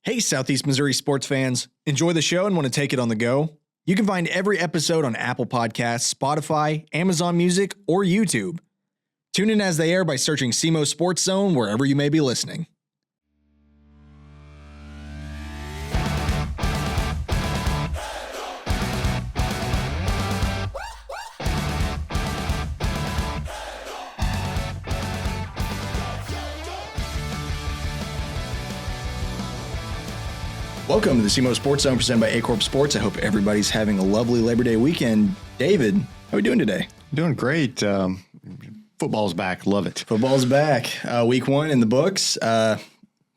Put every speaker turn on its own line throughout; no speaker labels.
Hey, Southeast Missouri sports fans. Enjoy the show and want to take it on the go? You can find every episode on Apple Podcasts, Spotify, Amazon Music, or YouTube. Tune in as they air by searching SEMO Sports Zone wherever you may be listening. Welcome to the SEMO Sports Zone presented by A-Corp Sports. I hope everybody's having a lovely Labor Day weekend. David, how are we doing today?
Doing great. Football's back. Love it.
Football's back. Week one in the books. What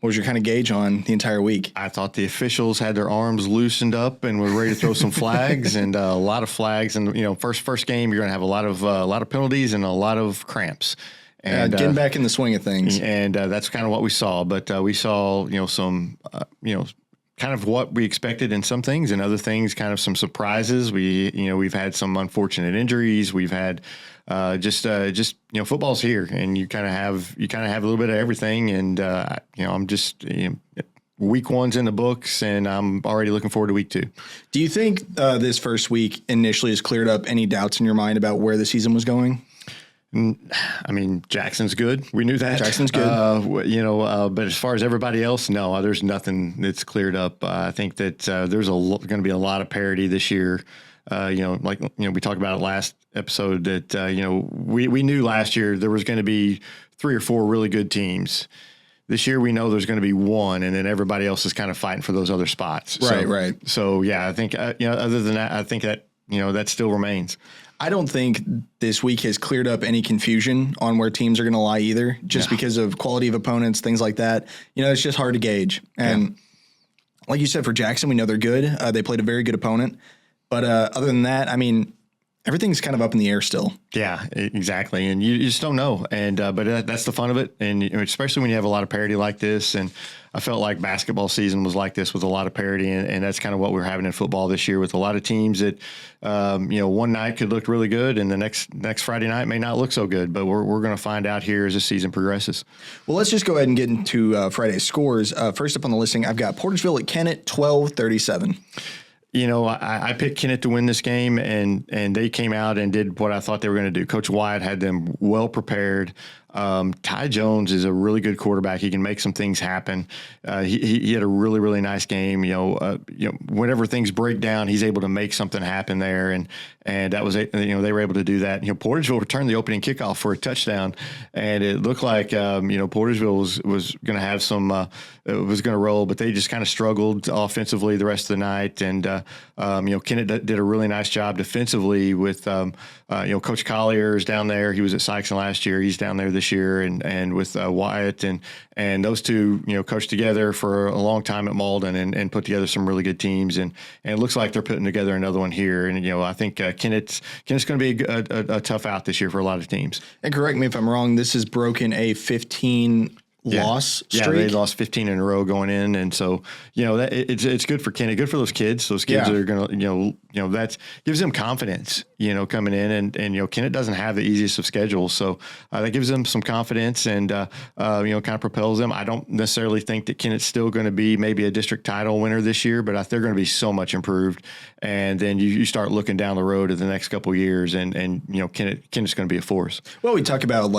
was your kind of gauge on the entire week?
I thought the officials had their arms loosened up and were ready to throw some flags and a lot of flags. And first game, you're going to have a lot of penalties and a lot of cramps. And
getting back in the swing of things.
And that's kind of what we saw. But we saw some kind of what we expected in some things, and other things kind of some surprises. We've had some unfortunate injuries. We've had just football's here, and you kind of have a little bit of everything. And I'm just week one's in the books, and I'm already looking forward to week two.
Do you think this first week initially has cleared up any doubts in your mind about where the season was going?
I mean, Jackson's good. We knew that.
Jackson's good.
But as far as everybody else, no, there's nothing that's cleared up. I think that there's going to be a lot of parity this year. We talked about it last episode that, we knew last year there was going to be 3 or 4 really good teams. This year we know there's going to be one, and then everybody else is kind of fighting for those other spots.
Right.
So, yeah, I think, other than that, I think that, that still remains.
I don't think this week has cleared up any confusion on where teams are going to lie either, just because of quality of opponents, things like that. It's just hard to gauge. And like you said, for Jackson, we know they're good. They played a very good opponent. But other than that, I mean, everything's kind of up in the air still. Yeah,
exactly. And you just don't know. And but that's the fun of it. And especially when you have a lot of parity like this. And I felt like basketball season was like this with a lot of parity. And that's kind of what we're having in football this year with a lot of teams that, one night could look really good and the next Friday night may not look so good. But we're going to find out here as the season progresses.
Well, let's just go ahead and get into Friday's scores. First up on the listing, I've got Porterville at Kennett, 12-37.
I picked Kennett to win this game, and they came out and did what I thought they were going to do. Coach Wyatt had them well prepared. Ty Jones is a really good quarterback. He can make some things happen. He had a really, really nice game. Whenever things break down, he's able to make something happen there. And that was, they were able to do that. Portersville returned the opening kickoff for a touchdown, and it looked like, Portersville was going to have some, was going to roll, but they just kind of struggled offensively the rest of the night. And, Kennett did a really nice job defensively with, Coach Collier's down there. He was at Sykes last year. He's down there this year, and with Wyatt and those two, coached together for a long time at Malden and put together some really good teams. And it looks like they're putting together another one here. And, I think Kennett's going to be a tough out this year for a lot of teams.
And correct me if I'm wrong, this has broken a 15 loss streak.
Yeah, they lost 15 in a row going in, and so it's good for Kennett, good for those kids. Those kids that are going to that gives them confidence, coming in, and Kennett doesn't have the easiest of schedules, so that gives them some confidence and kind of propels them. I don't necessarily think that Kennett's still going to be maybe a district title winner this year, but they're going to be so much improved. And then you start looking down the road at the next couple of years, and Kennett's going to be a force.
Well, we talk about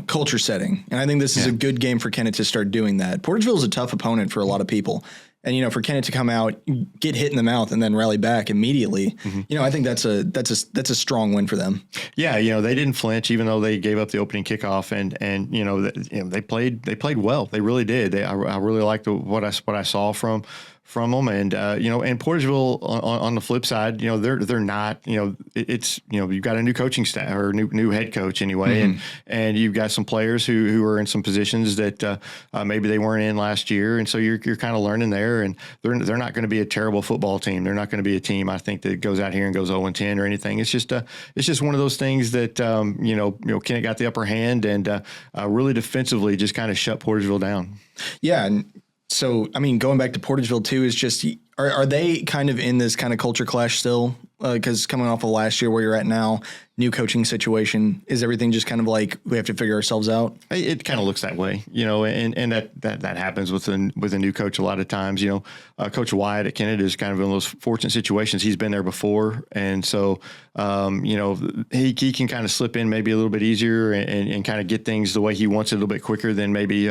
culture setting. And I think this is a good game for Kennett to start doing that. Porterville is a tough opponent for a lot of people. And, for Kennett to come out, get hit in the mouth, and then rally back immediately, I think that's a strong win for them.
Yeah, they didn't flinch, even though they gave up the opening kickoff, and they played well. They really did. I really liked what I saw from them, and and Portersville on the flip side, they're not, it's you've got a new coaching staff or new head coach anyway, and you've got some players who are in some positions that maybe they weren't in last year, and so you're kind of learning there, and they're not going to be a terrible football team. They're not going to be a team, I think, that goes out here and goes 0-10 or anything. It's just one of those things that Kennett got the upper hand and really defensively just kind of shut Portersville down.
Yeah. And so, I mean, going back to Portersville too, is just, are they kind of in this kind of culture clash still Because coming off of last year where you're at now, new coaching situation, is everything just kind of like we have to figure ourselves out?
It kind of looks that way, and that happens with a new coach a lot of times. Coach Wyatt at Kennedy is kind of in those fortunate situations. He's been there before, and so he can kind of slip in maybe a little bit easier and kind of get things the way he wants it a little bit quicker than maybe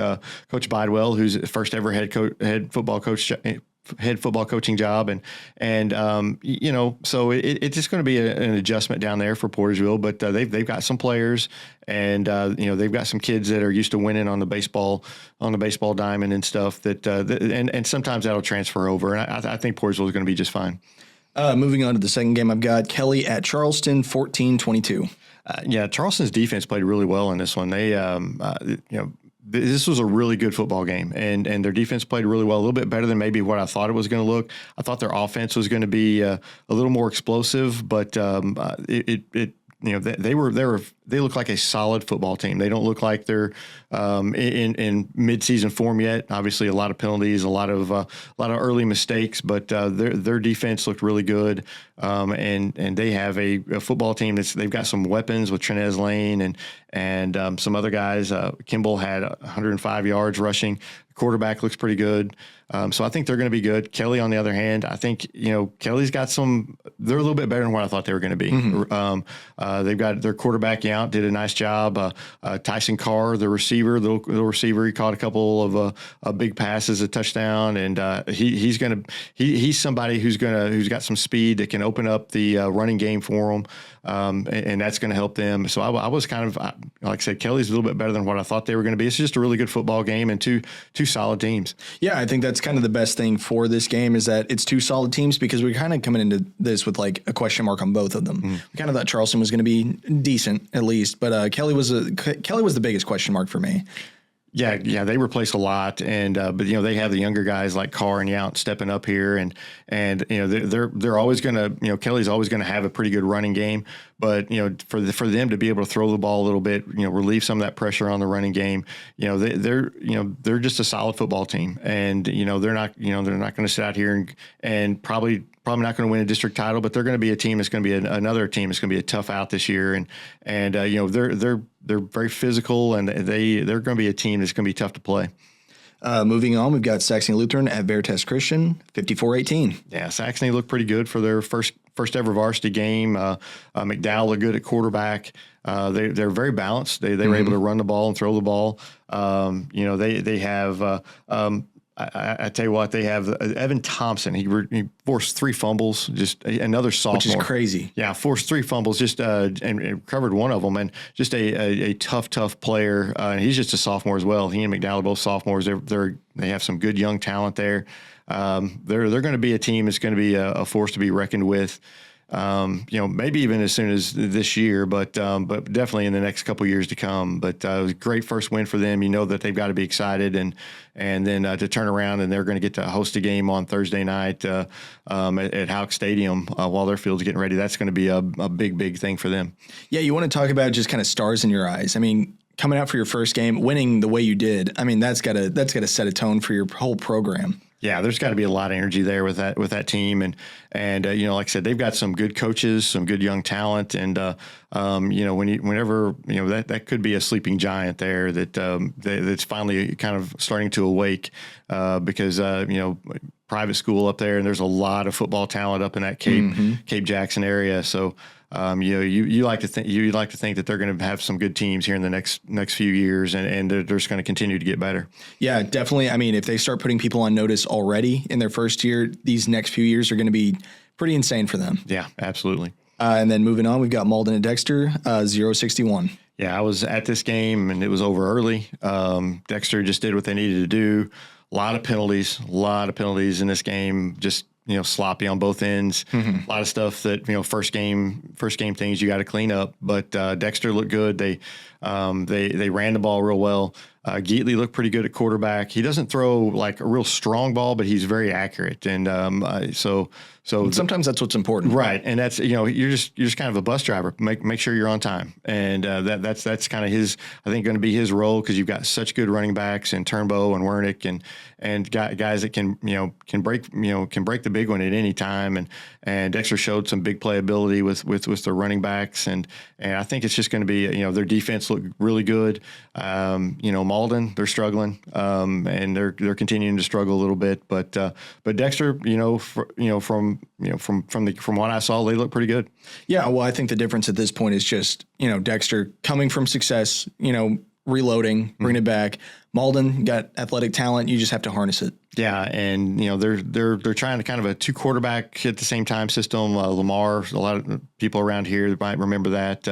Coach Bidwell, who's first ever head football coaching job, so it's just going to be an adjustment down there for Portersville, but they've got some players, and they've got some kids that are used to winning on the baseball diamond and stuff and sometimes that'll transfer over, and I think Portersville is going to be just fine.
Moving on to the second game, I've got Kelly at Charleston, 14-22.
Charleston's defense played really well in this one. They this was a really good football game, and their defense played really well, a little bit better than maybe what I thought it was going to look. I thought their offense was going to be a little more explosive, but they look like a solid football team. They don't look like they're in midseason form yet. Obviously, a lot of penalties, a lot of early mistakes, but their defense looked really good. And they have a football team they've got some weapons with Trenez Lane and some other guys. Kimball had 105 yards rushing. Quarterback looks pretty good. So I think they're going to be good. Kelly, on the other hand, I think, Kelly's got they're a little bit better than what I thought they were going to be. Mm-hmm. They've got their quarterback out, did a nice job. Tyson Carr, the receiver, the receiver, he caught a couple of big passes, a touchdown. And he's somebody who's got some speed that can open up the running game for them. And that's going to help them. So I was kind of, like I said, Kelly's a little bit better than what I thought they were going to be. It's just a really good football game and two solid teams.
Yeah, I think that's kind of the best thing for this game is that it's two solid teams, because we're kind of coming into this with like a question mark on both of them. Mm. We kind of thought Charleston was going to be decent at least, but Kelly was the biggest question mark for me.
Yeah, they replace a lot, and but they have the younger guys like Carr and Yount stepping up here, and they're always going to Kelly's always going to have a pretty good running game, but for them to be able to throw the ball a little bit, relieve some of that pressure on the running game, they're just a solid football team, and they're not going to sit out here and probably not going to win a district title, but they're going to be a team that's going to be another team that's going to be a tough out this year, and they're very physical, and they're going to be a team that's going to be tough to play.
Moving on, we've got Saxony Lutheran at Veritas Christian, 54-18.
Yeah, Saxony looked pretty good for their first ever varsity game. McDowell looked good at quarterback. They're very balanced. They were able to run the ball and throw the ball. They have. I tell you what, they have Evan Thompson. He forced 3 fumbles, just another sophomore.
Which is crazy.
Yeah, forced 3 fumbles, just and recovered one of them, and just a tough player. He's just a sophomore as well. He and McDowell are both sophomores. They have some good young talent there. They're going to be a team that's going to be a force to be reckoned with. Maybe even as soon as this year, but definitely in the next couple of years to come. But it was a great first win for them. That they've got to be excited, and then to turn around, and they're going to get to host a game on Thursday night at Houck Stadium while their field's getting ready. That's going to be a big thing for them. Yeah,
you want to talk about just kind of stars in your eyes. I mean, coming out for your first game, winning the way you did, I mean, that's got to set a tone for your whole program.
Yeah, there's got to be a lot of energy there with that team, and like I said, they've got some good coaches, some good young talent, and whenever that could be a sleeping giant there that's finally kind of starting to awake, because private school up there, and there's a lot of football talent up in that Cape Jackson area, so. You like to think that they're going to have some good teams here in the next few years, and they're just going to continue to get better.
Yeah, definitely. I mean, if they start putting people on notice already in their first year, these next few years are going to be pretty insane for them.
Yeah, absolutely.
And then moving on, we've got Malden and Dexter, 0-61.
Yeah, I was at this game, and it was over early. Dexter just did what they needed to do. A lot of penalties in this game. Just sloppy on both ends. A lot of stuff that first game things you got to clean up. But Dexter looked good. They They ran the ball real well. Geatley looked pretty good at quarterback. He doesn't throw like a real strong ball, but he's very accurate. And so
sometimes that's what's important,
right? And that's you're just kind of a bus driver. Make sure you're on time, and that's kind of his. I think going to be his role because you've got such good running backs in Turnbow and Wernick and guys that can break the big one at any time. And Dexter showed some big playability with their running backs, and I think it's just going to be their defense looked really good. Malden, they're struggling, and they're continuing to struggle a little bit, but Dexter, from what I saw, they look pretty good.
Yeah, well, I think the difference at this point is just Dexter coming from success, reloading, bringing it back. Malden got athletic talent. You just have to harness it.
Yeah, and they're trying to kind of a 2 quarterback at the same time system. Lamar, a lot of people around here might remember that.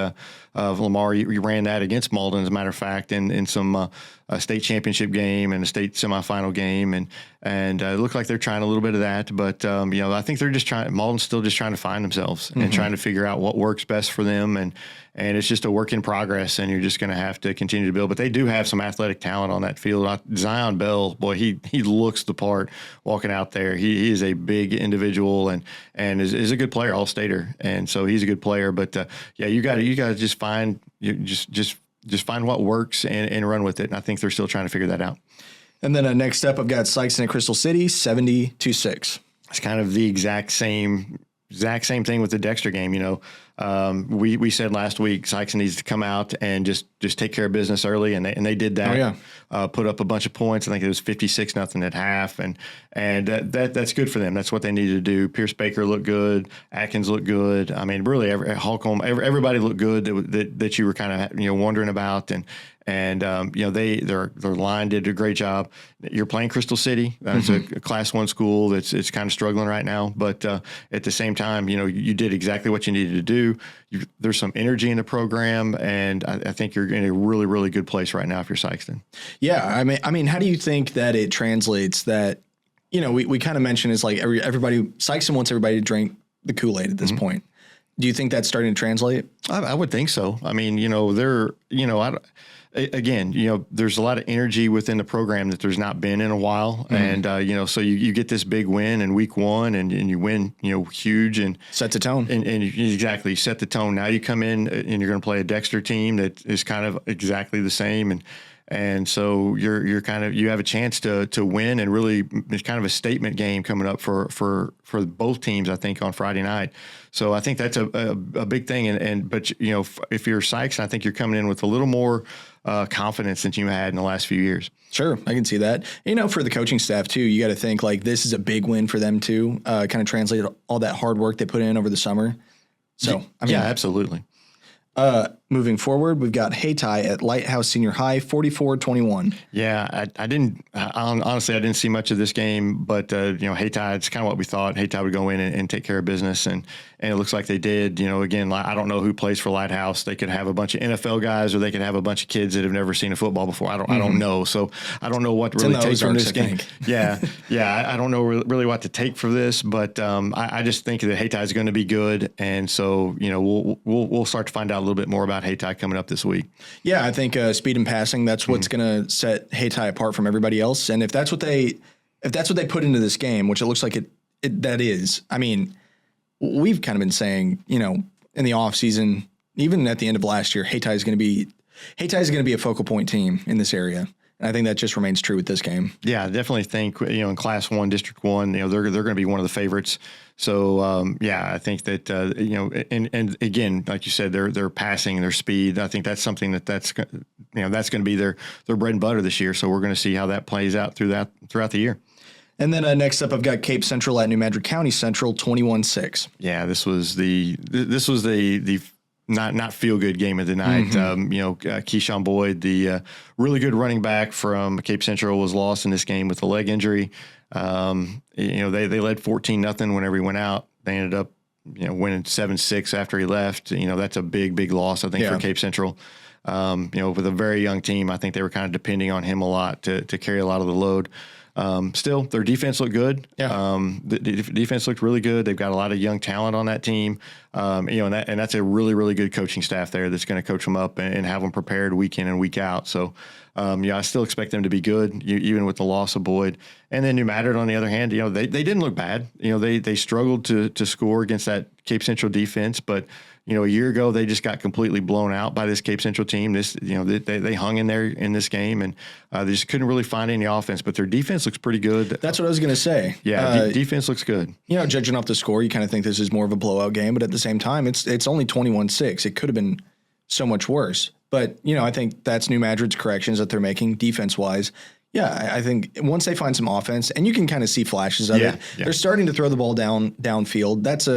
Lamar, you ran that against Malden, as a matter of fact, in some state championship game and a state semifinal game, and it looked like they're trying a little bit of that. But I think they're just trying. Malden's still just trying to find themselves and trying to figure out what works best for them, and it's just a work in progress. And you're just going to have to continue to build. But they do have some athletic talent on that field. Zion Bell, boy, he looks the part walking out there. He is a big individual and is a good player, all-stater, and so he's a good player. But you got to just find find what works and run with it. And I think they're still trying to figure that out.
And then next up, I've got Sikeston at Crystal City, 70-6.
It's kind of the exact same thing with the Dexter game. We said last week Sikeston needs to come out and just take care of business early, and they did that.
Oh, yeah.
Put up a bunch of points. I think it was 56-0 at half, and that's good for them. That's what they needed to do. Pierce Baker looked good. Atkins looked good. I mean, really, Holcomb, everybody looked good that you were kind of wondering about, and their line did a great job. You're playing Crystal City. It's a Class 1 school it's kind of struggling right now, but at the same time, you did exactly what you needed to do. There's some energy in the program, and I think you're in a really, really good place right now if you're Sikeston.
Yeah, I mean, how do you think that it translates? That we kind of mentioned is like everybody Sikeston wants everybody to drink the Kool-Aid at this point. Do you think that's starting to translate?
I would think so. I mean, again, there's a lot of energy within the program that there's not been in a while. And, so you get this big win in week 1 and you win, huge and
sets the tone.
And exactly set the tone. Now you come in and you're going to play a Dexter team that is kind of exactly the same. And so you have a chance to win, and really it's kind of a statement game coming up for both teams, I think, on Friday night. So I think that's a big thing. But if you're Sykes, I think you're coming in with a little more confidence than you had in the last few years.
Sure, I can see that. For the coaching staff too, you got to think like this is a big win for them too. Kind of translate all that hard work they put in over the summer. So
yeah, absolutely.
Moving forward, we've got Hayti at Lighthouse Senior High, 44-21.
Yeah, honestly, I didn't see much of this game, but Hayti, it's kind of what we thought. Hayti would go in and take care of business, and it looks like they did. Again, I don't know who plays for Lighthouse. They could have a bunch of NFL guys, or they could have a bunch of kids that have never seen a football before. I don't know. So I don't know what to really take from this game. Yeah, I don't know really what to take for this, but I just think that Hayti is going to be good, and so we'll start to find out a little bit more about Hayti coming up this week.
Yeah, I think speed and passing, that's what's going to set Hayti apart from everybody else. And if that's what they put into this game, which it looks like that is, I mean, we've kind of been saying, in the offseason, even at the end of last year, Hayti is going to be a focal point team in this area. And I think that just remains true with this game.
Yeah, I definitely think, in Class 1, District 1, they're going to be one of the favorites. So, I think that, and again, like you said, their passing, their speed, I think that's something that's going to be their bread and butter this year. So we're going to see how that plays out throughout the year.
And then next up, I've got Cape Central at New Madrid County Central, 21-6.
Yeah, this was the not feel good game of the night. Keyshawn Boyd, the really good running back from Cape Central, was lost in this game with a leg injury. They led 14-0 whenever he went out. They ended up winning 7-6 after he left. That's a big loss, I think, for Cape Central. With a very young team, I think they were kind of depending on him a lot to carry a lot of the load. Still, their defense looked good.
Yeah.
The defense looked really good. They've got a lot of young talent on that team. And that's a really, really good coaching staff there that's going to coach them up and have them prepared week in and week out. So, I still expect them to be good, even with the loss of Boyd. And then New Madrid, on the other hand, they didn't look bad. They struggled to score against that Cape Central defense, but a year ago they just got completely blown out by this Cape Central team. They hung in there in this game, and they just couldn't really find any offense. But their defense looks pretty good.
That's what I was going to say.
Yeah, defense looks good.
Judging off the score, you kind of think this is more of a blowout game, but at the same time, it's only 21-6. It could have been so much worse. But I think that's New Madrid's corrections that they're making defense-wise. Yeah, I think once they find some offense, and you can kind of see flashes of it, they're starting to throw the ball downfield. That's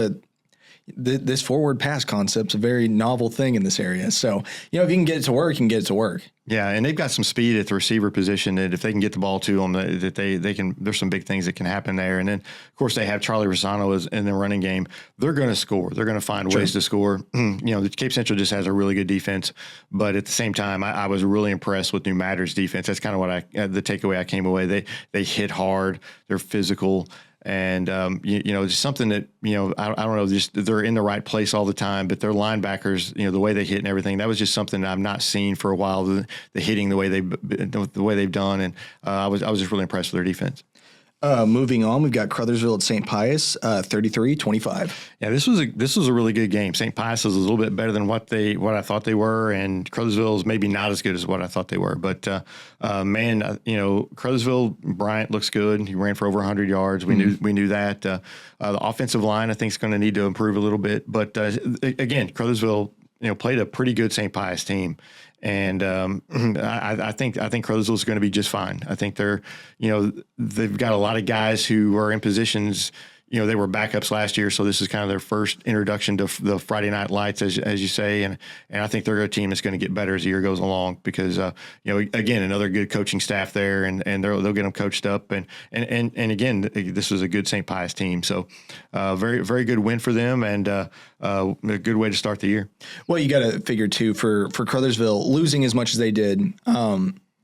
this forward pass concept's a very novel thing in this area. So, if you can get it to work, you can get it to work.
Yeah, and they've got some speed at the receiver position that if they can get the ball to them, that they can. There's some big things that can happen there. And then, of course, they have Charlie Rosano in the running game. They're going to score. They're going to find ways to score. The Cape Central just has a really good defense, but at the same time, I was really impressed with New Madrid's defense. That's kind of what the takeaway I came away. They hit hard. They're physical. And, it's something that, I don't know, just they're in the right place all the time, but their linebackers, the way they hit and everything, that was just something that I've not seen for a while, the hitting the way they've done. And I was just really impressed with their defense.
Moving on, we've got Crothersville at St. Pius, 33-25.
Yeah, this was a really good game. St. Pius is a little bit better than what I thought they were, and Crothersville is maybe not as good as what I thought they were. But Crothersville, Bryant looks good. He ran for over 100 yards. We knew that. The offensive line, I think, is going to need to improve a little bit. But again, Crothersville, played a pretty good St. Pius team. And I think Crothersville is going to be just fine. I think they've got a lot of guys who are in positions. They were backups last year, so this is kind of their first introduction to the Friday Night Lights, as you say. And I think they're a team that's going to get better as the year goes along because again, another good coaching staff there, and they'll get them coached up. And again, this was a good St. Pius team, so very very good win for them, and a good way to start the year.
Well, you got to figure too for Crothersville losing as much as they did.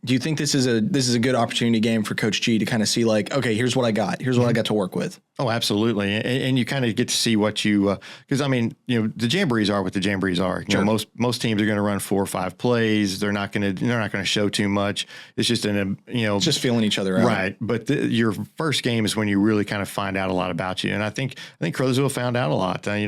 Do you think this is a good opportunity game for Coach G to kind of see like, okay, here's what I got. Here's what I got to work with.
Oh, absolutely. And you kind of get to see what you because the jamborees are what the jamborees are.
Sure.
Most teams are going to run 4 or 5 plays. They're not going to show too much. It's just
it's just feeling each other out.
Right. But your first game is when you really kind of find out a lot about you. And I think Crothersville found out a lot. They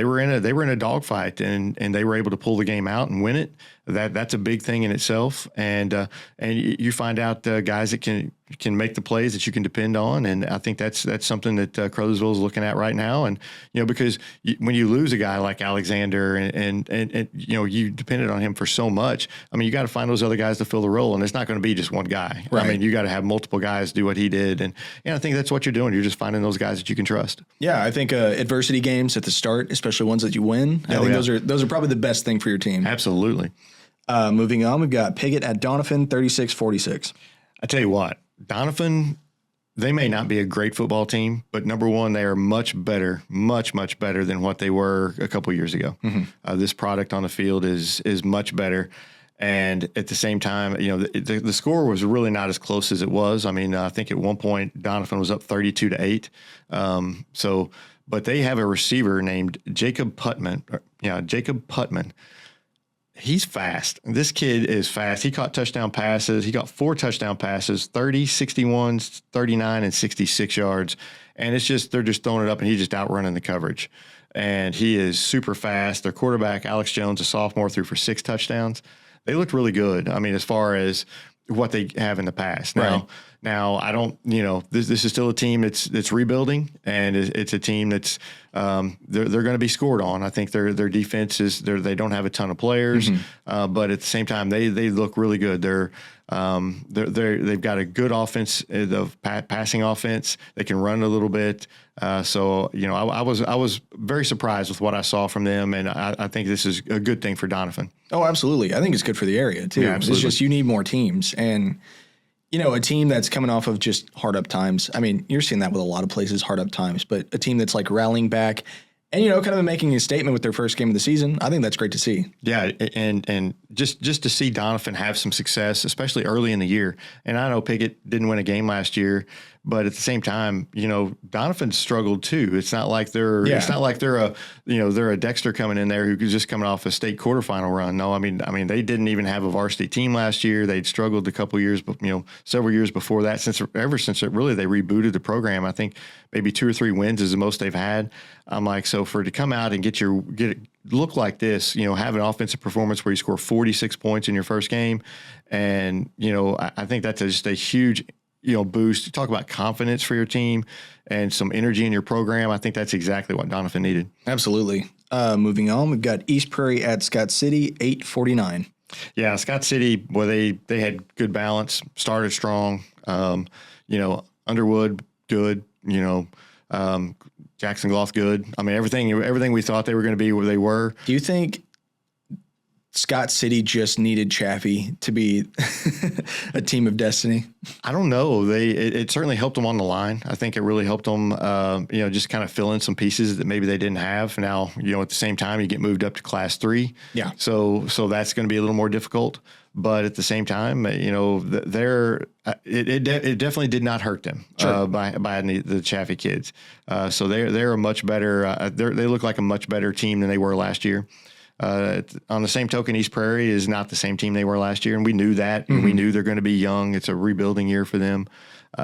were in a dogfight and they were able to pull the game out and win it. That's a big thing in itself. And you find out guys that can make the plays that you can depend on, and I think that's something that Crothersville is looking at right now. And because when you lose a guy like Alexander and you depended on him for so much, you got to find those other guys to fill the role, and it's not going to be just one guy.
Right.
You got to have multiple guys do what he did, and I think that's what you're doing. You're just finding those guys that you can trust.
Yeah, I think adversity games at the start, especially ones that you win, I think those are probably the best thing for your team.
Absolutely.
Moving on, we've got Piggott at Doniphan, 36-46.
I tell you what, Doniphan, they may not be a great football team, but number one, they are much better, much, much better than what they were a couple years ago. Mm-hmm. This product on the field is much better. And at the same time, the score was really not as close as it was. I think at one point, Doniphan was up 32-8. But they have a receiver named Jacob Putman. Jacob Putman. He's fast. This kid is fast. He caught touchdown passes. He got 4 touchdown passes, 30, 61, 39, and 66 yards. And they're just throwing it up, and he's just outrunning the coverage. And he is super fast. Their quarterback, Alex Jones, a sophomore, threw for 6 touchdowns. They looked really good. As far as what they have in the past. Now I don't, this is still a team that's rebuilding, and it's a team that's they're going to be scored on. I think their defense they don't have a ton of players, but at the same time they look really good. They've got a good offense, the passing offense. They can run a little bit. I was very surprised with what I saw from them, and I think this is a good thing for Doniphan.
Oh, absolutely. I think it's good for the area too.
Yeah, absolutely.
It's just you need more teams, and a team that's coming off of just hard up times. You're seeing that with a lot of places, hard up times, but a team that's like rallying back And, you know, kind of making a statement with their first game of the season. I think that's great to see.
Yeah, and just to see Donovan have some success, especially early in the year. And I know Pickett didn't win a game last year, but at the same time, you know, Donovan struggled too. It's not like they're a Dexter coming in there who's just coming off a state quarterfinal run. No, I mean they didn't even have a varsity team last year. They'd struggled a couple years, but several years before that, ever since they rebooted the program. I think maybe 2 or 3 wins is the most they've had. I'm like, so to come out and get it look like this, have an offensive performance where you score 46 points in your first game. And, I think that's just a huge, boost. You talk about confidence for your team and some energy in your program. I think that's exactly what Donovan needed.
Absolutely. Moving on, we've got East Prairie at Scott City, 8-49.
Yeah, Scott City, boy, they had good balance, started strong. Underwood, good, Jackson Gloth, good. I mean, everything we thought they were going to be where they were.
Do you think Scott City just needed Chaffee to be a team of destiny?
I don't know. It certainly helped them on the line. I think it really helped them, just kind of fill in some pieces that maybe they didn't have. Now, at the same time, you get moved up to Class 3. Yeah. So that's going to be a little more difficult. But at the same time, it definitely did not hurt them by the Chaffee kids. So they're a much better. They look like a much better team than they were last year. On the same token, East Prairie is not the same team they were last year, and we knew that. Mm-hmm. And we knew they're going to be young. It's a rebuilding year for them.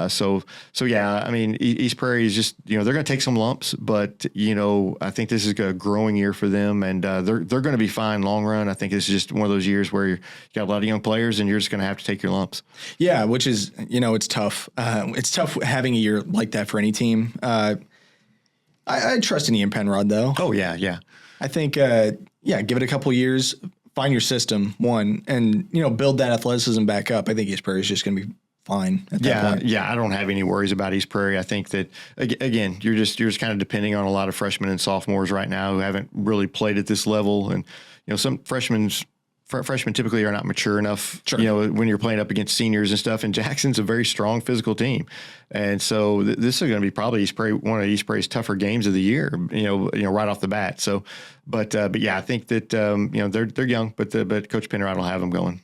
So yeah, I mean, East Prairie is just, they're going to take some lumps, but, I think this is a growing year for them, and they're going to be fine long run. I think this is just one of those years where you got a lot of young players and you're just going to have to take your lumps.
Yeah, which is, it's tough. It's tough having a year like that for any team. I trust in Ian Penrod, though.
Oh, yeah.
I think, give it a couple years, find your system, and, build that athleticism back up. I think East Prairie is just going to be fine at that point. Yeah,
I don't have any worries about East Prairie. I think that, again, you're just kind of depending on a lot of freshmen and sophomores right now who haven't really played at this level. And, some freshmen typically are not mature enough, sure, when you're playing up against seniors and stuff. And Jackson's a very strong physical team. And so this is going to be probably one of East Prairie's tougher games of the year, right off the bat. So, but yeah, I think that, they're young, but Coach Penrod will have them going.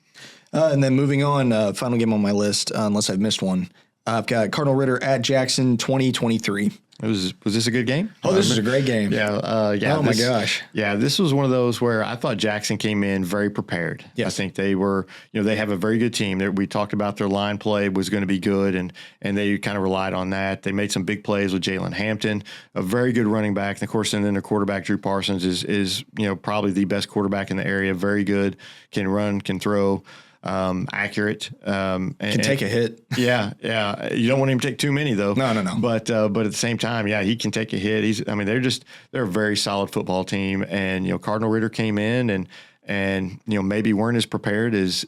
And then moving on, final game on my list, unless I've missed one. I've got Cardinal Ritter at Jackson, 20-23.
Was this a good game?
Oh, this was a great game.
Yeah.
My gosh.
Yeah, this was one of those where I thought Jackson came in very prepared. Yes. I think they were, they have a very good team. We talked about their line play was going to be good, and they kind of relied on that. They made some big plays with Jalen Hampton, a very good running back. And of course, and then their quarterback, Drew Parsons, is probably the best quarterback in the area. Very good, can run, can throw. Accurate,
and can take a hit.
Yeah. You don't want him to take too many though.
No.
But at the same time, yeah, he can take a hit. They're a very solid football team. And, Cardinal Ritter came in and maybe weren't as prepared as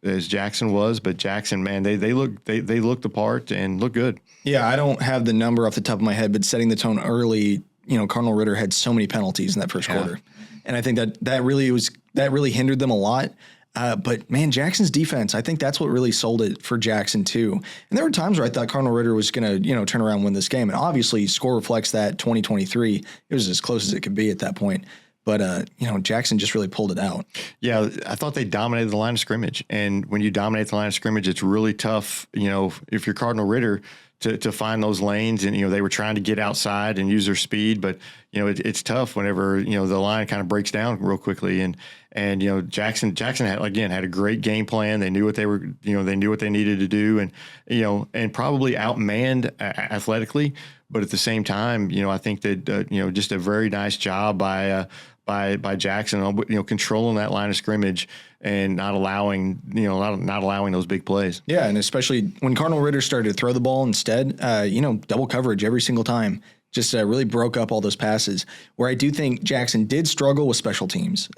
Jackson was, but Jackson, man, they looked the part and looked good.
Yeah. I don't have the number off the top of my head, but setting the tone early, Cardinal Ritter had so many penalties in that first quarter. And I think that really hindered them a lot. But man, Jackson's defense, I think that's what really sold it for Jackson too. And there were times where I thought Cardinal Ritter was going to, turn around and win this game. And obviously score reflects that 20-23. It was as close as it could be at that point. But, Jackson just really pulled it out.
Yeah, I thought they dominated the line of scrimmage. And when you dominate the line of scrimmage, it's really tough, if you're Cardinal Ritter, to find those lanes. And, they were trying to get outside and use their speed. But, it's tough whenever, the line kind of breaks down real quickly. And Jackson had a great game plan. They knew what they were, they knew what they needed to do, and probably outmanned athletically. But at the same time, I think that just a very nice job by Jackson on controlling that line of scrimmage and not allowing those big plays.
Yeah, and especially when Cardinal Ritter started to throw the ball instead, double coverage every single time. Just really broke up all those passes, where I do think Jackson did struggle with special teams.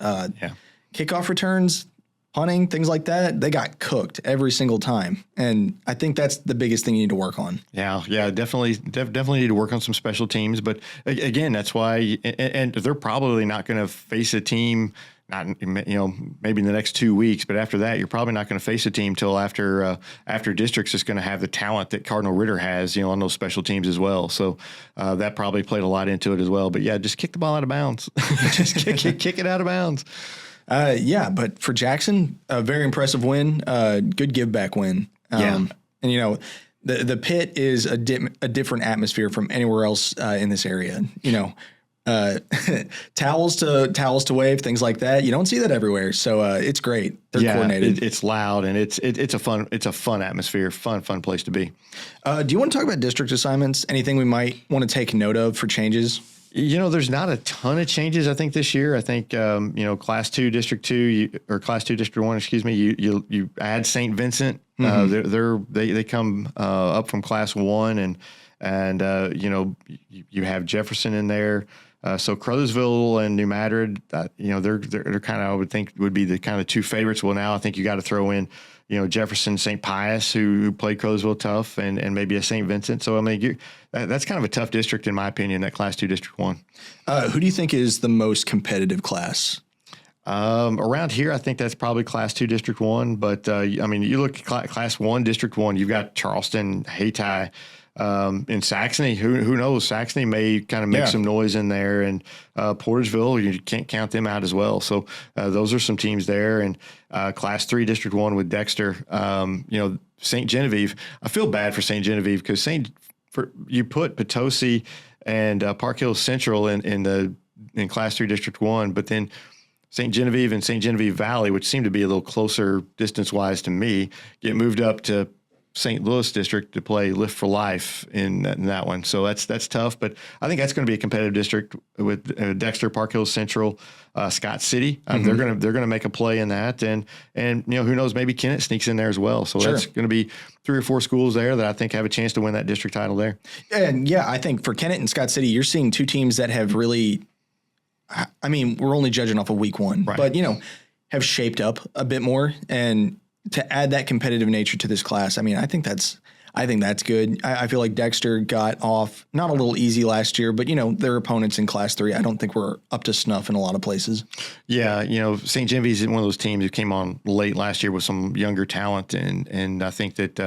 Kickoff returns, punting, things like that, they got cooked every single time. And I think that's the biggest thing you need to work on.
Yeah, definitely need to work on some special teams. But again, that's why, and they're probably not going to face a team not, maybe in the next 2 weeks, but after that, you're probably not going to face a team till after districts is going to have the talent that Cardinal Ritter has, on those special teams as well. So that probably played a lot into it as well. But yeah, just kick the ball out of bounds. Just kick it out of bounds.
But for Jackson, a very impressive win, good give back win. And the pit is a different atmosphere from anywhere else in this area. Towels to wave, things like that. You don't see that everywhere. So it's great. They're coordinated.
It's loud, and it's a fun atmosphere, fun place to be.
Do you want to talk about district assignments? Anything we might want to take note of for changes?
There's not a ton of changes, I think, this year. I think, Class 2, District 2, or Class 2, District 1, excuse me, you add St. Vincent. They come up from Class 1, and you have Jefferson in there. So Crothersville and New Madrid, they're kind of, I would think, would be the kind of two favorites. Well, now I think you got to throw in, Jefferson, St. Pius, who played Crothersville tough, and maybe a St. Vincent. So, I mean, that's kind of a tough district, in my opinion, that Class 2, District 1.
Who do you think is the most competitive class?
Around here, I think that's probably Class 2, District 1. But, you look at Class 1, District 1, you've got Charleston, Hayti, in Saxony. Who knows? Saxony may kind of make some noise in there, and Portersville, you can't count them out as well. So those are some teams there. And Class 3, District 1 with Dexter. St. Genevieve. I feel bad for St. Genevieve because you put Potosi and Park Hills Central in Class 3, District 1, but then St. Genevieve and St. Genevieve Valley, which seem to be a little closer distance-wise to me, get moved up to St. Louis district to play Lift for Life in that one. So that's tough, but I think that's going to be a competitive district with Dexter, Park Hills Central, Scott City. They're going to make a play in that, and who knows, maybe Kennett sneaks in there as well. So that's going to be 3 or 4 schools there that I think have a chance to win that district title there.
And I think for Kennett and Scott City, you're seeing two teams that have really, we're only judging off of week 1, right, but have shaped up a bit more, and to add that competitive nature to this class, I think that's good. I feel like Dexter got off not a little easy last year, but their opponents in Class 3, I don't think we're up to snuff in a lot of places.
Yeah, St. Genevieve is one of those teams who came on late last year with some younger talent, and I think that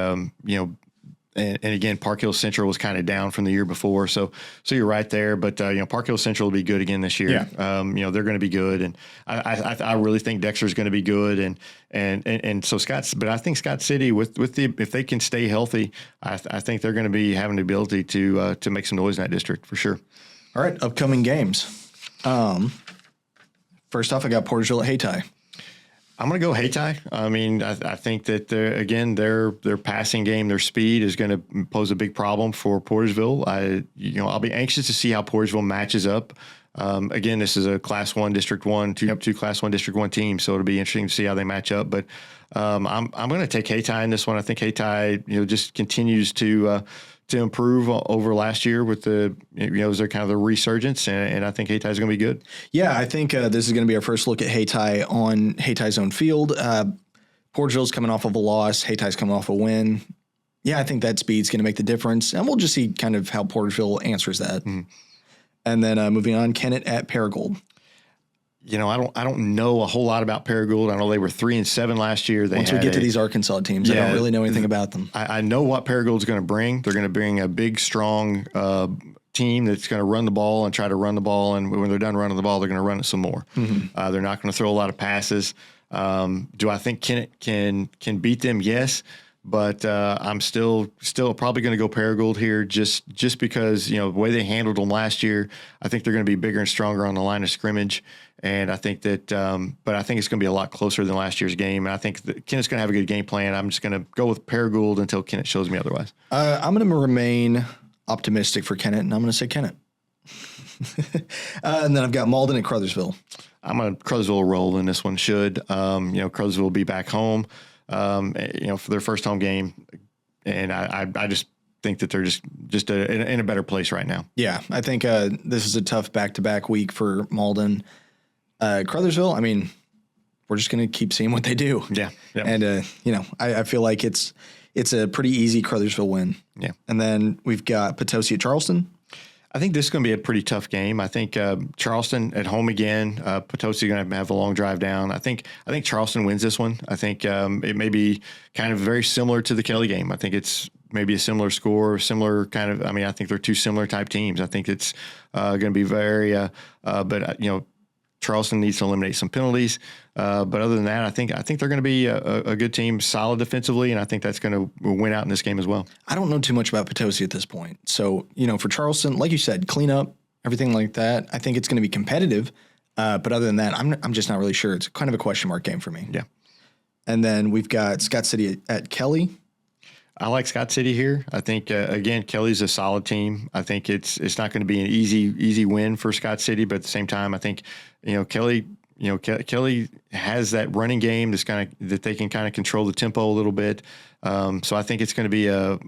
And again, Park Hills Central was kind of down from the year before, so you're right there. But Park Hills Central will be good again this year.
Yeah.
They're going to be good, and I really think Dexter's going to be good, and so but I think Scott City if they can stay healthy, I think they're going to be having the ability to make some noise in that district for sure.
All right, upcoming games. First off, I got Portersville at Hayti.
I'm going to go Hayti. I think that their passing game, their speed is going to pose a big problem for Portersville. I'll be anxious to see how Portersville matches up. Again, this is a Class 1 District 1, two Class 1 District 1 teams, so it'll be interesting to see how they match up. But I'm going to take Hayti in this one. I think Hayti, just continues to improve over last year with was their kind of the resurgence, and I think Hayti is going to be good.
Yeah, I think this is going to be our first look at Hayti on Hayti's own field. Porterville's coming off of a loss. Hayti's coming off a win. Yeah, I think that speed's going to make the difference, and we'll just see kind of how Porterville answers that. Mm-hmm. And then moving on, Kennett at Paragould.
I don't know a whole lot about Paragould. I know they were 3-7 last year.
Once we get to these Arkansas teams, I don't really know anything about them.
I know what Paragould's going to bring. They're going to bring a big, strong team that's going to run the ball and try to run the ball. And when they're done running the ball, they're going to run it some more. Mm-hmm. They're not going to throw a lot of passes. Do I think Kennett can beat them? Yes. But I'm still probably going to go Paragould here just because, the way they handled them last year, I think they're going to be bigger and stronger on the line of scrimmage. And I think that, but I think it's going to be a lot closer than last year's game. And I think that Kennett's going to have a good game plan. I'm just going to go with Paragould until Kennett shows me otherwise. I'm
going to remain optimistic for Kennett, and I'm going to say Kennett. And then I've got Malden and Crothersville.
I'm going to Crothersville roll in this one. Crothersville will be back home, for their first home game. And I just think that they're just in a better place right now.
Yeah, I think this is a tough back-to-back week for Malden. Crothersville, we're just going to keep seeing what they do.
Yeah.
And, I feel like it's a pretty easy Crothersville win.
Yeah.
And then we've got Potosi at Charleston.
I think this is going to be a pretty tough game. I think Charleston at home again. Potosi going to have a long drive down. I think Charleston wins this one. I think it may be kind of very similar to the Kelly game. I think it's maybe a similar score, similar kind of. I mean, I think they're two similar type teams. I think it's going to be very. But Charleston needs to eliminate some penalties. But other than that, I think they're going to be a good team, solid defensively, and I think that's going to win out in this game as well.
I don't know too much about Potosi at this point. So, for Charleston, like you said, clean up, everything like that. I think it's going to be competitive. But other than that, I'm just not really sure. It's kind of a question mark game for me.
Yeah.
And then we've got Scott City at Kelly.
I like Scott City here. I think again, Kelly's a solid team. I think it's not going to be an easy win for Scott City, but at the same time, I think Kelly has that running game that they can kind of control the tempo a little bit. So I think it's going to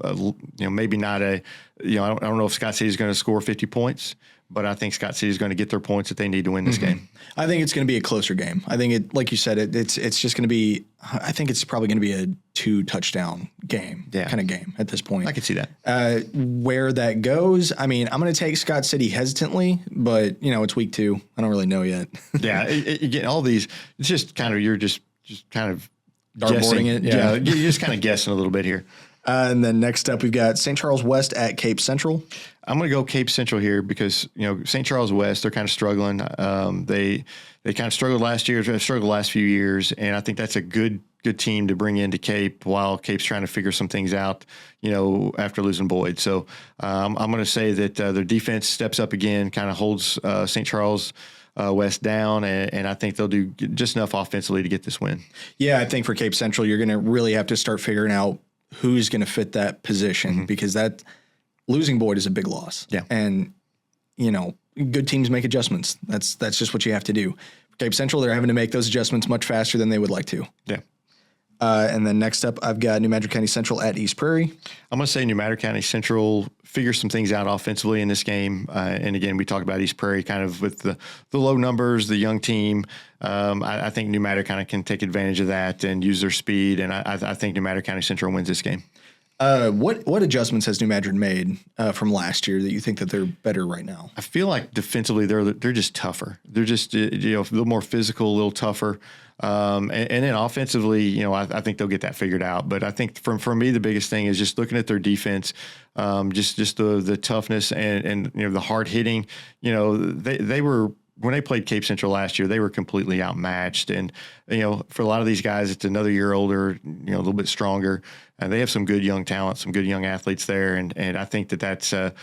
be maybe not I don't know if Scott City is going to score 50 points, but I think Scott City is going to get their points that they need to win this game.
I think it's going to be a closer game. I think it, like you said, it's just going to be. I think it's probably going to be a 2-touchdown game, kind of game at this point.
I can see that.
Where that goes, I mean, I'm going to take Scott City hesitantly, but it's week 2. I don't really know yet.
Yeah, again, all these, it's just kind of you're just kind of
dartboarding it. Yeah,
you're just kind of guessing a little bit here.
And then next up, we've got St. Charles West at Cape Central.
I'm going to go Cape Central here because, St. Charles West, they're kind of struggling. They kind of struggled last year, struggled the last few years, and I think that's a good team to bring into Cape while Cape's trying to figure some things out, after losing Boyd. So I'm going to say that their defense steps up again, kind of holds St. Charles West down, and I think they'll do just enough offensively to get this win.
Yeah, I think for Cape Central, you're going to really have to start figuring out who's going to fit that position because that losing Boyd is a big loss.
Yeah.
And, good teams make adjustments. That's just what you have to do. For Cape Central, they're having to make those adjustments much faster than they would like to.
Yeah.
And then next up, I've got New Madrid County Central at East Prairie.
I'm going to say New Madrid County Central figures some things out offensively in this game. And again, we talked about East Prairie kind of with the low numbers, the young team. I think New Madrid kind of can take advantage of that and use their speed. And I think New Madrid County Central wins this game.
What adjustments has New Madrid made from last year that you think that they're better right now?
I feel like defensively they're just tougher. They're just a little more physical, a little tougher. And then offensively, I think they'll get that figured out. But I think for me, the biggest thing is just looking at their defense, just the toughness and the hard hitting. They were. When they played Cape Central last year, they were completely outmatched. And, for a lot of these guys, it's another year older, a little bit stronger. And they have some good young talent, some good young athletes there. And I think that's a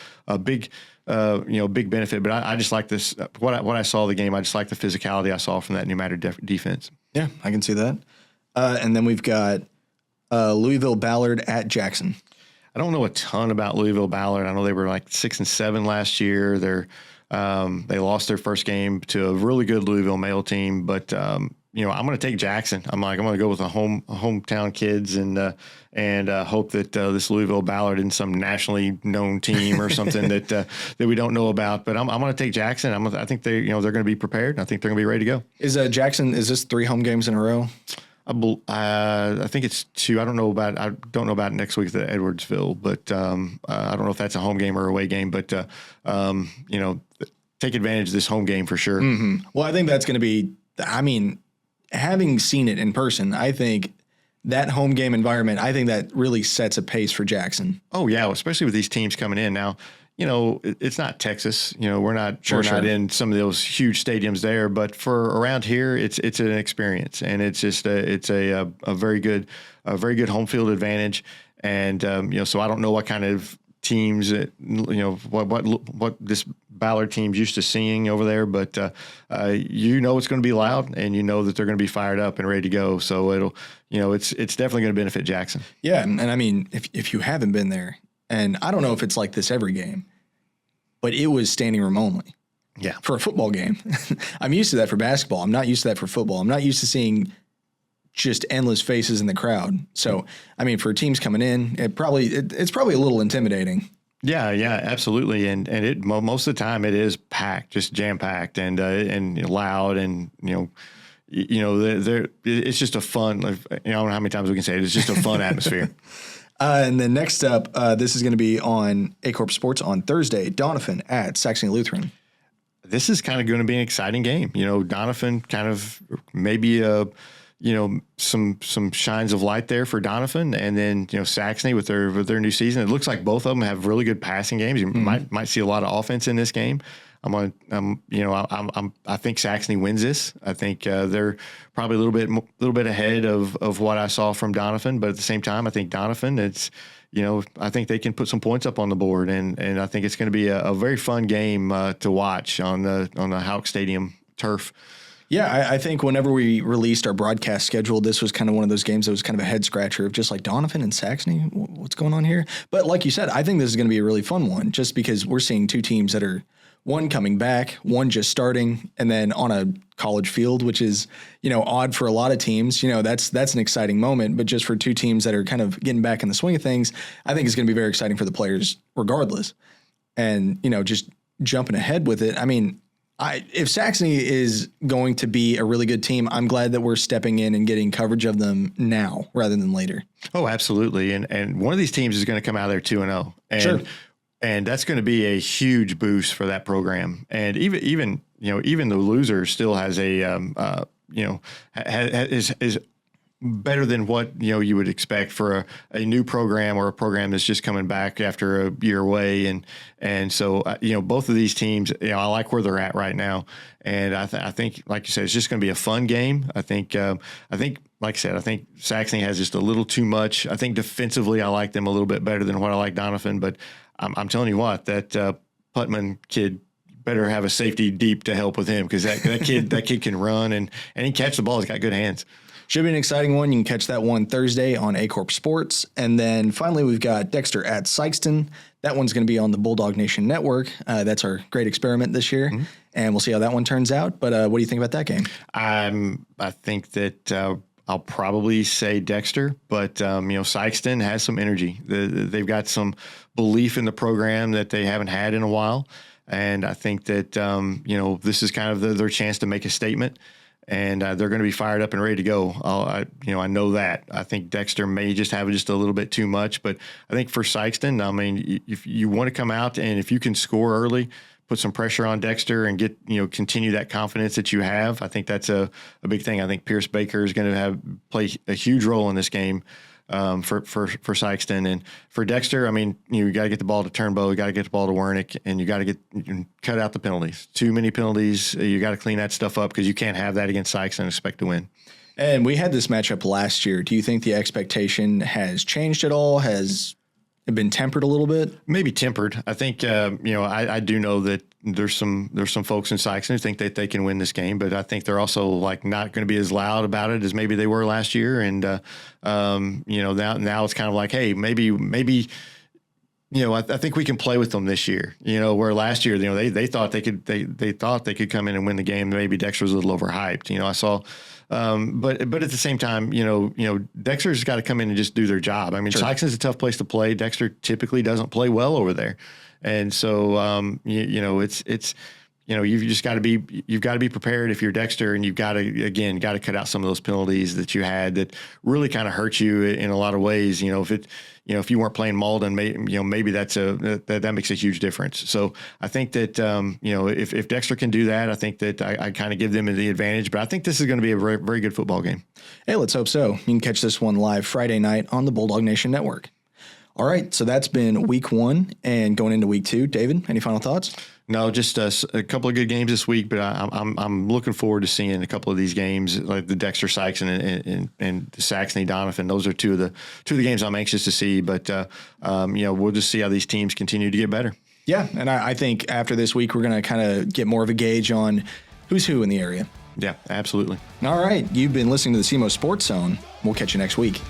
big, big benefit. But I just like this. What I saw of the game, I just like the physicality I saw from that New Madrid defense.
Yeah, I can see that. And then we've got Louisville Ballard at Jackson.
I don't know a ton about Louisville Ballard. I know they were like 6-7 last year. They lost their first game to a really good Louisville male team, but I'm going to take Jackson. I'm going to go with hometown kids and hope that this Louisville Ballard isn't some nationally known team or something that we don't know about. But I'm going to take Jackson. I think they're going to be prepared. I think they're going to be ready to go.
Is Jackson? Is this 3 home games in a row?
I think it's 2. I don't know about next week at Edwardsville, but I don't know if that's a home game or away game. But take advantage of this home game for sure.
Mm-hmm. Well, I think that's going to be. I mean, having seen it in person, I think that home game environment. I think that really sets a pace for Jackson.
Oh yeah, especially with these teams coming in now. It's not Texas. We're not not in some of those huge stadiums there, but for around here, it's an experience, and it's just a very good home field advantage. And so I don't know what kind of teams what this Ballard team's used to seeing over there, but it's going to be loud, and that they're going to be fired up and ready to go. So it'll it's definitely going to benefit Jackson.
Yeah, and I mean if you haven't been there. And I don't know if it's like this every game, but it was standing room only.
Yeah.
For a football game. I'm used to that for basketball. I'm not used to that for football. I'm not used to seeing just endless faces in the crowd. So, I mean, for teams coming in, it's probably a little intimidating.
Yeah, absolutely. And most of the time it is packed, just jam packed and loud and, it's just a fun, I don't know how many times we can say it. It's just a fun atmosphere.
And then next up, this is going to be on A Corp Sports on Thursday. Donovan at Saxony Lutheran.
This is kind of going to be an exciting game. Donovan kind of maybe some shines of light there for Donovan, and then Saxony with their new season. It looks like both of them have really good passing games. You might see a lot of offense in this game. I think Saxony wins this. I think they're probably a little bit ahead of what I saw from Donovan, but at the same time, I think Donovan, I think they can put some points up on the board, and I think it's going to be a very fun game to watch on the Houck Stadium turf.
Yeah, I think whenever we released our broadcast schedule, this was kind of one of those games that was kind of a head scratcher of just like Donovan and Saxony, what's going on here? But like you said, I think this is going to be a really fun one just because we're seeing two teams that are one coming back, one just starting, and then on a college field, which is, odd for a lot of teams. That's an exciting moment, but just for two teams that are kind of getting back in the swing of things, I think it's going to be very exciting for the players regardless. And, just jumping ahead with it, I mean, if Saxony is going to be a really good team, I'm glad that we're stepping in and getting coverage of them now rather than later.
Oh, absolutely. And one of these teams is going to come out of there 2-0.
Sure.
And that's going to be a huge boost for that program. And even the loser still has is better than what you would expect for a new program or a program that's just coming back after a year away. And so both of these teams, I like where they're at right now. And I think, like you said, it's just going to be a fun game. I think like I said, I think Saxony has just a little too much. I think defensively, I like them a little bit better than what I like Donovan, but I'm telling you what, that Putman kid better have a safety deep to help with him because that kid can run and he can catch the ball. He's got good hands.
Should be an exciting one. You can catch that one Thursday on A Corp Sports. And then finally, we've got Dexter at Sykeston. That one's going to be on the Bulldog Nation Network. That's our great experiment this year. Mm-hmm. And we'll see how that one turns out. But what do you think about that game?
I think that I'll probably say Dexter, but Sykeston has some energy. They've got some belief in the program that they haven't had in a while, and I think that this is kind of their chance to make a statement, and they're going to be fired up and ready to go. I know that. I think Dexter may just have just a little bit too much, but I think for Sykeston, I mean, if you want to come out and if you can score early, put some pressure on Dexter and get, continue that confidence that you have. I think that's a big thing. I think Pierce Baker is going to play a huge role in this game for Sykeston. And for Dexter, I mean, you got to get the ball to Turnbow, you got to get the ball to Wernick, and you got to cut out the penalties. Too many penalties. You got to clean that stuff up because you can't have that against Sykes and expect to win.
And we had this matchup last year. Do you think the expectation has changed at all? Has it been tempered a little bit?
Maybe tempered. I think I do know that there's some folks in Sykes who think that they can win this game, but I think they're also like not going to be as loud about it as maybe they were last year. And now it's kind of like, hey, maybe. I think we can play with them this year. Where last year, they thought they could come in and win the game. Maybe Dexter was a little overhyped. I saw. But at the same time, Dexter's got to come in and just do their job. I mean, sure. Sykeston's a tough place to play. Dexter typically doesn't play well over there, and so it's you've just got to be prepared if you're Dexter, and you've got to cut out some of those penalties that you had that really kind of hurt you in a lot of ways. If you weren't playing Malden, maybe that makes a huge difference. So I think that if Dexter can do that, I think that I kind of give them the advantage. But I think this is going to be a very, very good football game.
Hey, let's hope so. You can catch this one live Friday night on the Bulldog Nation Network. All right, so that's been week 1 and going into week 2. David, any final thoughts?
No, just a couple of good games this week, but I'm looking forward to seeing a couple of these games, like the Dexter Sykes and the Saxony Donovan. Those are two of the games I'm anxious to see. But we'll just see how these teams continue to get better. Yeah, and I think after this week we're going to kind of get more of a gauge on who's who in the area. Yeah, absolutely. All right, you've been listening to the SEMO Sports Zone. We'll catch you next week.